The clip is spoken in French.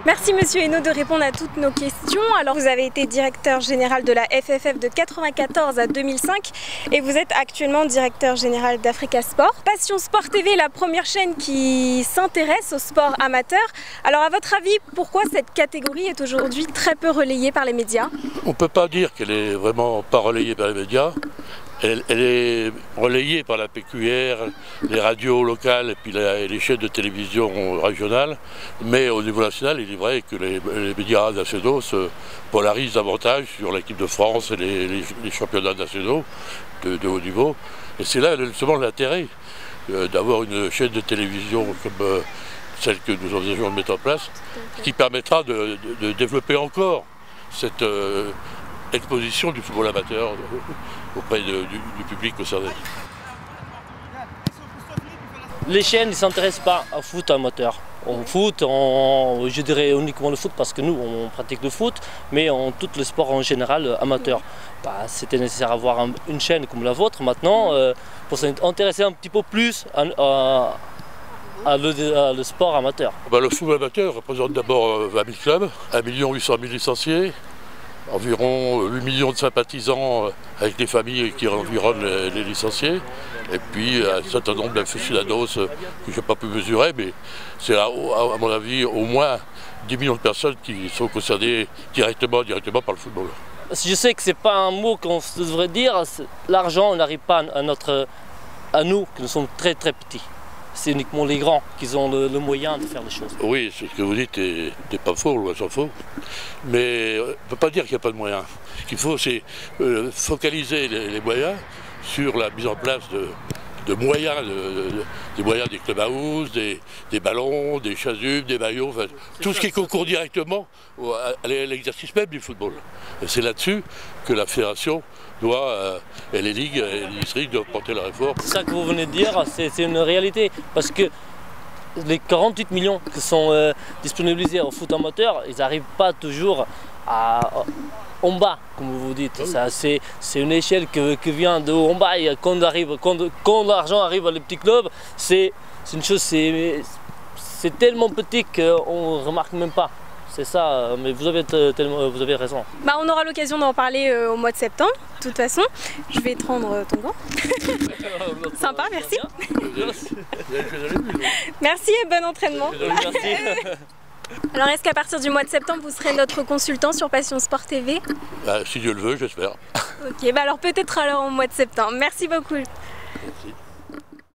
Merci Monsieur Hainaut de répondre à toutes nos questions. Alors vous avez été directeur général de la FFF de 1994 à 2005 et vous êtes actuellement directeur général d'Africa Sport. Passion Sport TV, la première chaîne qui s'intéresse au sport amateur. Alors à votre avis, pourquoi cette catégorie est aujourd'hui très peu relayée par les médias? On ne peut pas dire qu'elle est vraiment pas relayée par les médias. Elle est relayée par la PQR, les radios locales et puis les chaînes de télévision régionales. Mais au niveau national, il est vrai que les médias nationaux se polarisent davantage sur l'équipe de France et les championnats nationaux de haut niveau. Et c'est là justement l'intérêt d'avoir une chaîne de télévision comme celle que nous envisageons de mettre en place, qui permettra de développer encore cette exposition du football amateur auprès du public concerné. Les chaînes ne s'intéressent pas au foot amateur. Au foot, je dirais uniquement le foot parce que nous on pratique le foot, mais en tout le sport en général amateur. C'était nécessaire d'avoir une chaîne comme la vôtre maintenant pour s'intéresser un petit peu plus le sport amateur. Le football amateur représente d'abord 20 000 clubs, 1 800 000 licenciés, environ 8 millions de sympathisants avec les familles qui environnent les licenciés, et puis un certain nombre d'aficionados que je n'ai pas pu mesurer, mais c'est à mon avis au moins 10 millions de personnes qui sont concernées directement par le football. Je sais que ce n'est pas un mot qu'on devrait dire, l'argent n'arrive pas à nous, que nous sommes très très petits. C'est uniquement les grands qui ont le moyen de faire les choses. Oui, ce que vous dites n'est pas faux, loin s'en faut. Mais on ne peut pas dire qu'il n'y a pas de moyens. Ce qu'il faut, c'est focaliser les moyens sur la mise en place de moyens, des moyens des club house, des ballons, des chasubles, des maillots, enfin, tout ce qui concourt directement à l'exercice même du football. Et c'est là-dessus que la fédération et les ligues et les districts doivent porter leur effort. Ça que vous venez de dire, c'est une réalité, parce que les 48 millions qui sont disponibilisés au foot amateur, ils n'arrivent pas toujours en bas, comme vous dites. C'est une échelle qui vient de en bas, et quand l'argent arrive à les petits clubs, c'est une chose, c'est tellement petit qu'on ne remarque même pas. C'est ça, mais vous avez raison. On aura l'occasion d'en parler au mois de septembre, de toute façon. Je vais te rendre ton gant. Sympa, merci. Merci et bon entraînement. Merci. Alors est-ce qu'à partir du mois de septembre, vous serez notre consultant sur Passion Sport TV? Si Dieu le veut, j'espère. Ok, alors peut-être au mois de septembre. Merci beaucoup. Merci.